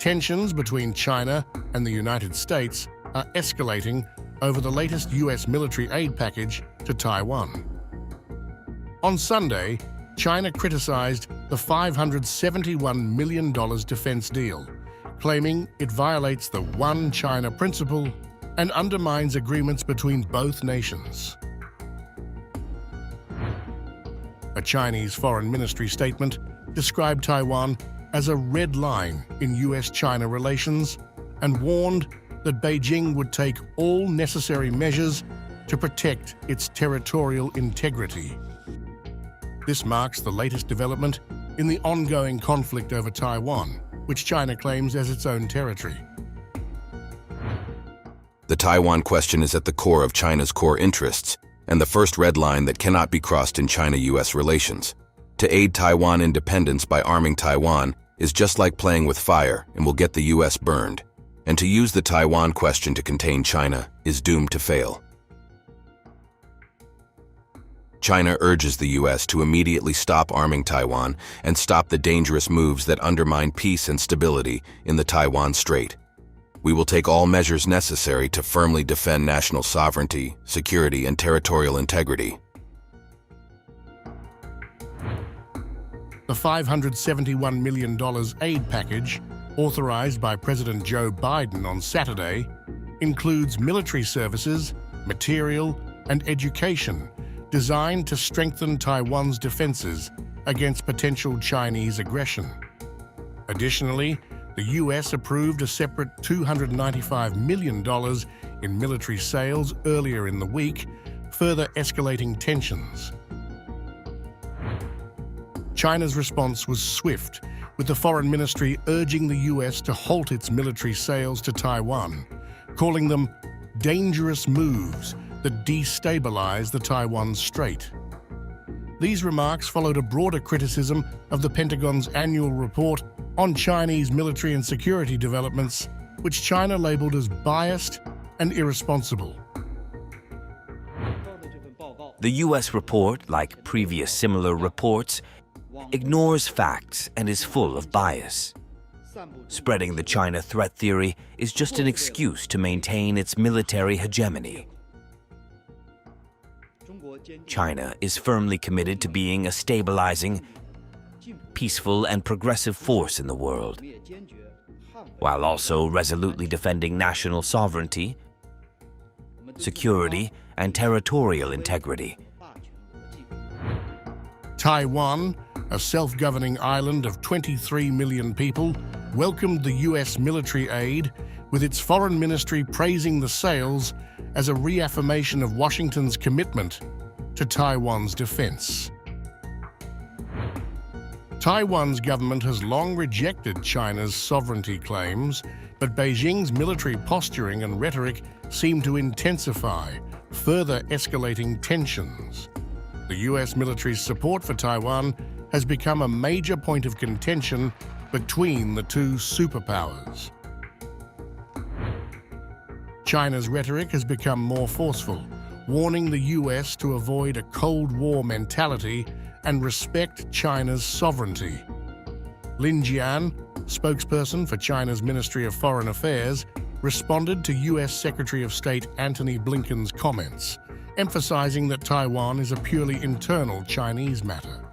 Tensions between China and the United States are escalating over the latest US military aid package to Taiwan. On Sunday, China criticized the $571 million defense deal, claiming it violates the One China principle and undermines agreements between both nations. A Chinese Foreign Ministry statement described Taiwan as a red line in US-China relations and warned that Beijing would take all necessary measures to protect its territorial integrity. This marks the latest development in the ongoing conflict over Taiwan, which China claims as its own territory. The Taiwan question is at the core of China's core interests and the first red line that cannot be crossed in China-US relations. To aid Taiwan independence by arming Taiwan is just like playing with fire and will get the US burned. And to use the Taiwan question to contain China is doomed to fail. China urges the US to immediately stop arming Taiwan and stop the dangerous moves that undermine peace and stability in the Taiwan Strait. We will take all measures necessary to firmly defend national sovereignty, security, and territorial integrity. The $571 million aid package, authorized by President Joe Biden on Saturday, includes military services, material, and education designed to strengthen Taiwan's defenses against potential Chinese aggression. Additionally, the US approved a separate $295 million in military sales earlier in the week, further escalating tensions. China's response was swift, with the Foreign Ministry urging the US to halt its military sales to Taiwan, calling them dangerous moves that destabilize the Taiwan Strait. These remarks followed a broader criticism of the Pentagon's annual report on Chinese military and security developments, which China labeled as biased and irresponsible. The US report, like previous similar reports, ignores facts and is full of bias. Spreading the China threat theory is just an excuse to maintain its military hegemony. China is firmly committed to being a stabilizing, peaceful, and progressive force in the world, while also resolutely defending national sovereignty, security, and territorial integrity. Taiwan, a self-governing island of 23 million people, welcomed the US military aid, with its foreign ministry praising the sales as a reaffirmation of Washington's commitment to Taiwan's defense. Taiwan's government has long rejected China's sovereignty claims, but Beijing's military posturing and rhetoric seem to intensify, further escalating tensions. The US military's support for Taiwan has become a major point of contention between the two superpowers. China's rhetoric has become more forceful, warning the US to avoid a Cold War mentality and respect China's sovereignty. Lin Jian, spokesperson for China's Ministry of Foreign Affairs, responded to US Secretary of State Antony Blinken's comments, emphasizing that Taiwan is a purely internal Chinese matter.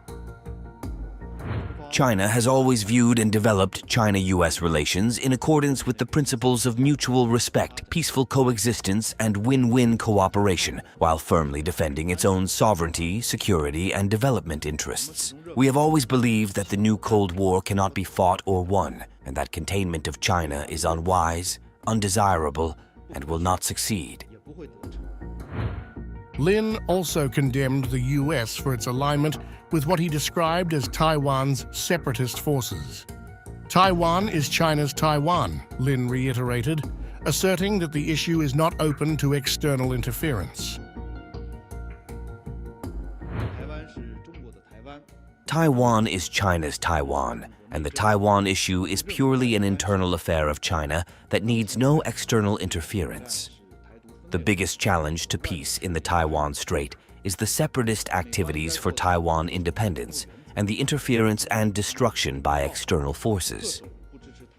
China has always viewed and developed China-US relations in accordance with the principles of mutual respect, peaceful coexistence, and win-win cooperation, while firmly defending its own sovereignty, security, and development interests. We have always believed that the new Cold War cannot be fought or won, and that containment of China is unwise, undesirable, and will not succeed. Lin also condemned the US for its alignment with what he described as Taiwan's separatist forces. Taiwan is China's Taiwan, Lin reiterated, asserting that the issue is not open to external interference. Taiwan is China's Taiwan, and the Taiwan issue is purely an internal affair of China that needs no external interference. The biggest challenge to peace in the Taiwan Strait is the separatist activities for Taiwan independence and the interference and destruction by external forces.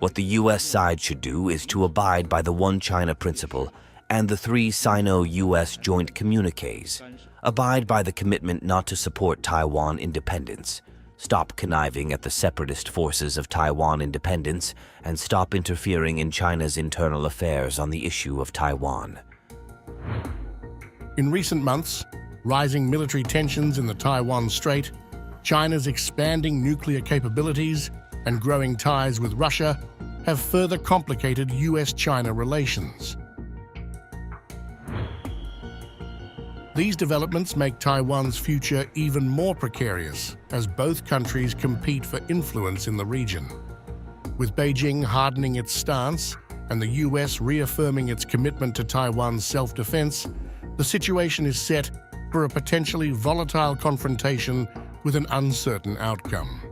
What the U.S. side should do is to abide by the One China principle and the 3 Sino-U.S. joint communiques, abide by the commitment not to support Taiwan independence, stop conniving at the separatist forces of Taiwan independence, and stop interfering in China's internal affairs on the issue of Taiwan. In recent months, rising military tensions in the Taiwan Strait, China's expanding nuclear capabilities, and growing ties with Russia have further complicated US-China relations. These developments make Taiwan's future even more precarious as both countries compete for influence in the region. With Beijing hardening its stance and the US reaffirming its commitment to Taiwan's self-defense, the situation is set for a potentially volatile confrontation with an uncertain outcome.